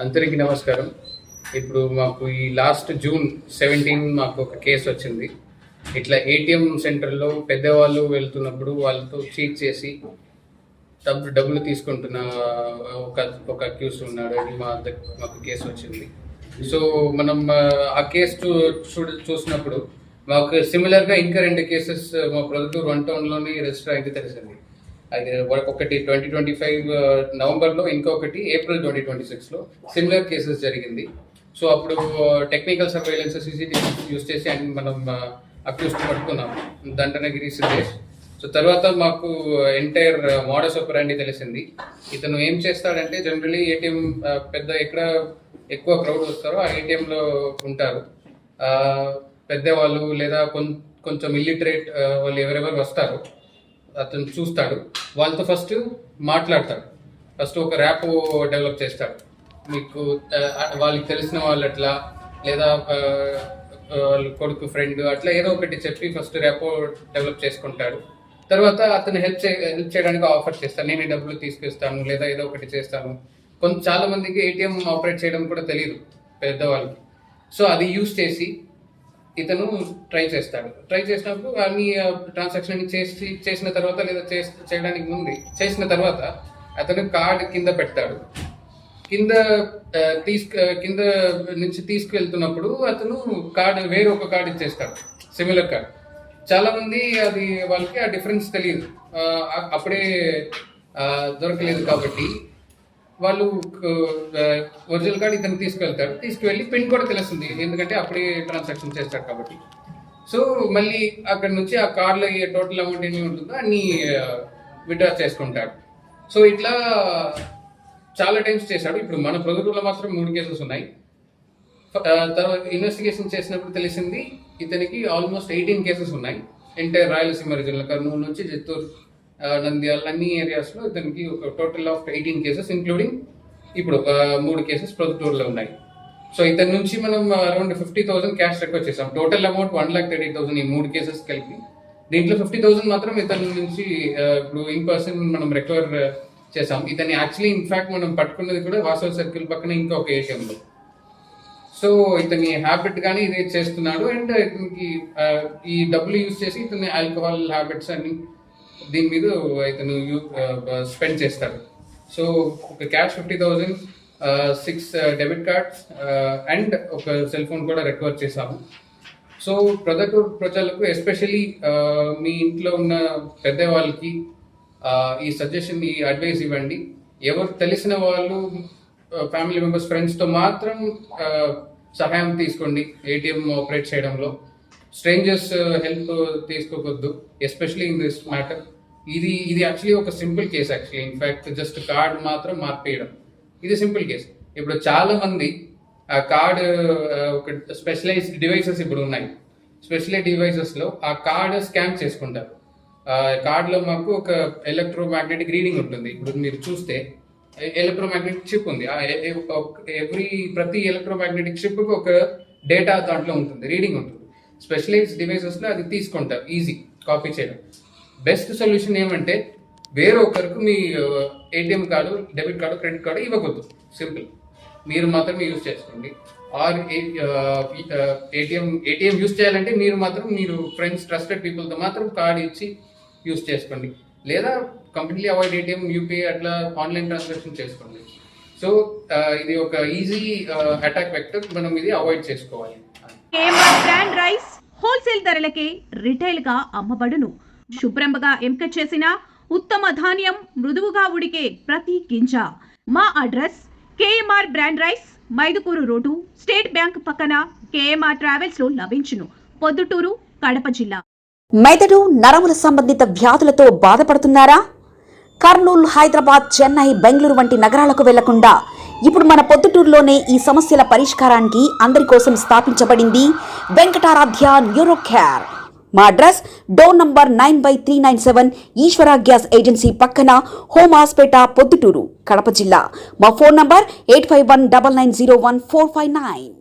అందరికీ నమస్కారం. ఇప్పుడు మాకు ఈ లాస్ట్ జూన్ 17 మాకు ఒక కేసు వచ్చింది. ఇట్లా ఏటీఎం సెంటర్లో పెద్దవాళ్ళు వెళ్తున్నప్పుడు వాళ్ళతో చీట్ చేసి డబ్బులు తీసుకుంటున్న ఒక అక్యూజ్ ఉన్నాడు. అది మాకు కేసు వచ్చింది. సో మనం ఆ కేసు చూసినప్పుడు మాకు సిమిలర్గా ఇంకా 2 కేసెస్ మా ప్రొద్దుటూరు 1 టౌన్లోనే రిజిస్టర్ అయితే తెలిసింది. అది ఒకటి 2025 నవంబర్లో, ఇంకొకటి ఏప్రిల్ 2026లో సిమిలర్ కేసెస్ జరిగింది. సో అప్పుడు టెక్నికల్ సర్వేలెన్స్ CCTV యూస్ చేసి మనం అక్యూజ్ పట్టుకున్నాం, దండనగిరి సిద్ధేష్. సో తర్వాత మాకు ఎంటైర్ మోడస్ ఆపరాండి తెలిసింది. ఇతను ఏం చేస్తాడంటే జనరలీ ఏటీఎం ఎక్కడ ఎక్కువ క్రౌడ్ వస్తారో ఆ ఏటీఎంలో ఉంటారు. పెద్దవాళ్ళు లేదా కొంచెం ఇల్లిటరేట్ వాళ్ళు ఎవరెవరు వస్తారో అతను చూస్తాడు, వాళ్ళతో ఫస్ట్ మాట్లాడతాడు. ఫస్ట్ ఒక ర్యాప్ డెవలప్ చేస్తాడు. మీకు వాళ్ళకి తెలిసిన వాళ్ళు అట్లా లేదా కొడుకు ఫ్రెండ్ అట్లా ఏదో ఒకటి చెప్పి ఫస్ట్ ర్యాపో డెవలప్ చేసుకుంటాడు. తర్వాత అతను హెల్ప్ చేయడానికి ఆఫర్ చేస్తాను, నేను డబ్బులు తీసుకొస్తాను లేదా ఏదో ఒకటి చేస్తాను. చాలా మందికి ఏటీఎం ఆపరేట్ చేయడం కూడా తెలియదు పెద్దవాళ్ళకి. సో అది యూజ్ చేసి ఇతను ట్రై చేసినప్పుడు అన్ని ట్రాన్సాక్షన్ చేసిన తర్వాత లేదా చేయడానికి ముందు చేసిన తర్వాత అతను కార్డ్ కింద పెడతాడు. కింద నుంచి తీసుకువెళ్తున్నప్పుడు అతను వేరే ఒక కార్డు ఇచ్చేస్తాడు, సిమిలర్ కార్డ్. చాలా మంది అది వాళ్ళకి ఆ డిఫరెన్స్ తెలియదు, అప్పుడే దొరకలేదు కాబట్టి వాళ్ళు ఒరిజినల్ కార్డ్ ఇతను తీసుకువెళ్ళి పిన్ కూడా తెలుస్తుంది, ఎందుకంటే అప్పుడే ట్రాన్సాక్షన్ చేస్తాడు కాబట్టి. సో మళ్ళీ అక్కడ నుంచి ఆ కార్డులో టోటల్ అమౌంట్ ఎన్ని ఉంటుందో అన్ని విత్డ్రా చేసుకుంటాడు. సో ఇట్లా చాలా టైమ్స్ చేశాడు. ఇప్పుడు మన ప్రొద్దుటూరులో మాత్రం 3 కేసెస్ ఉన్నాయి. తర్వాత ఇన్వెస్టిగేషన్ చేసినప్పుడు తెలిసింది ఇతనికి ఆల్మోస్ట్ 18 కేసెస్ ఉన్నాయి. ఎంటైర్ రాయలసీమ రీజన్లో కర్నూలు నుంచి చిత్తూరు, నంద్యాల అన్ని ఏరియాస్లో ఇతనికి ఒక టోటల్ ఆఫ్ 18 కేసెస్, ఇంక్లూడింగ్ ఇప్పుడు 3 కేసెస్ ప్రొద్దుటూరులో ఉన్నాయి. సో ఇతని నుంచి మనం అరౌండ్ 50,000 క్యాష్ రికవర్ చేసాం. టోటల్ అమౌంట్ 1,30,000 ఈ 3 కేసెస్ కలిపి. దీంట్లో 50,000 మాత్రం ఇతని నుంచి ఇప్పుడు ఇన్ పర్సన్ మనం రికవర్ చేసాం. ఇతన్ని యాక్చువల్లీ ఇన్ఫాక్ట్ మనం పట్టుకున్నది కూడా వాసవి సర్కిల్ పక్కన ఇంకా ఒక ఏటీఎంలో. సో ఇతని హ్యాబిట్ కానీ ఇదే చేస్తున్నాడు. అండ్ ఇతనికి ఈ డబ్బులు యూజ్ చేసి ఇతని ఆల్కహాల్ హ్యాబిట్స్ అన్ని దీని మీద ఇతను స్పెండ్ చేస్తాడు. సో ఒక క్యాష్ 50,000, 6 డెబిట్ కార్డ్స్ అండ్ ఒక సెల్ ఫోన్ కూడా రికవర్ చేశాము. సో ప్రొద్దుటూరు ప్రజలకు ఎస్పెషల్లీ మీ ఇంట్లో ఉన్న పెద్దవాళ్ళకి ఈ సజెషన్, ఈ అడ్వైస్ ఇవ్వండి. ఎవరు తెలిసిన వాళ్ళు, ఫ్యామిలీ మెంబర్స్, ఫ్రెండ్స్తో మాత్రం సహాయం తీసుకోండి ఏటీఎం ఆపరేట్ చేయడంలో. స్ట్రేంజర్స్ హెల్ప్ తీసుకోవద్దు, ఎస్పెషలీ ఇన్ దిస్ మ్యాటర్. ఇది యాక్చువల్లీ ఒక simple case. Actually in fact just card మాత్రం మార్పేయడం ఇది సింపుల్ కేసు. ఇప్పుడు చాలా మంది ఆ కార్డ్ ఒక స్పెషలైజ్డ్ డివైసెస్ ఇప్పుడు ఉన్నాయి. స్పెషలైజ్డ్ డివైసెస్లో ఆ కార్డ్ స్కాన్ చేసుకుంటారు. కార్డ్లో మాకు ఒక ఎలక్ట్రోమాగ్నెటిక్ రీడింగ్ ఉంటుంది. ఇప్పుడు మీరు చూస్తే ఎలక్ట్రోమాగ్నెటిక్ చిప్ ఉంది. ప్రతి ఎలక్ట్రోమాగ్నెటిక్ చిప్ ఒక డేటా దాంట్లో ఉంటుంది, రీడింగ్ ఉంటుంది. స్పెషలైజ్డ్ డివైసెస్లో అది తీసుకుంటారు, ఈజీ కాపీ చేయడం. బెస్ట్ సొల్యూషన్ ఏమంటే వేరే ఒకరికి మీ ATM card, debit card, credit card ఇవ్వకూడదు. సింపుల్, మీరు మాత్రమే యూజ్ చేసుకోండి. ఆర్ ఏటీఎం యూజ్ చేయాలంటే మీరు ఫ్రెండ్స్, ట్రస్టెడ్ పీపుల్తో మాత్రం కార్డు ఇచ్చి యూజ్ చేసుకోండి. లేదా కంప్లీట్లీ అవాయిడ్ ఏటీఎం, యూపీఐ అట్లా ఆన్లైన్ ట్రాన్సాక్షన్ చేసుకోండి. సో ఇది ఒక ఈజీ అటాక్ వెక్టర్, మనం ఇది అవాయిడ్ చేసుకోవాలి. బ్రాండ్ రైస్ హోల్సేల్ ధరలకే రిటైల్ గా అమ్మబడును. శుభ్రంగా ఎంపిక చేసిన ఉత్తమ ధాన్యం మృదువుగా ఉడికే ప్రతి గింజ. మా address KMR brand rice, Mydukur road, state bank పక్కన, కేఎంఆర్ ట్రావెల్స్ లో లభించును. పొద్దుటూరు, కడప జిల్లా. మెదడు, నరముల సంబంధిత వ్యాధులతో బాధపడుతున్నారా? కర్నూలు, హైదరాబాద్, చెన్నై, బెంగళూరు వంటి నగరాలకు వెళ్లకుండా ఇప్పుడు మన పొద్దుటూరులోనే ఈ సమస్యల పరిష్కారానికి అందరి కోసం స్థాపించబడింది వెంకటారాధ్య న్యూరో కేర్. మా అడ్రస్ డోర్ నంబర్ 9/397, ఈశ్వర గ్యాస్ ఏజెన్సీ పక్కన, హోమ్ హాస్పేట, పొద్దుటూరు, కడప జిల్లా. మా ఫోన్ నంబర్ 8519901459.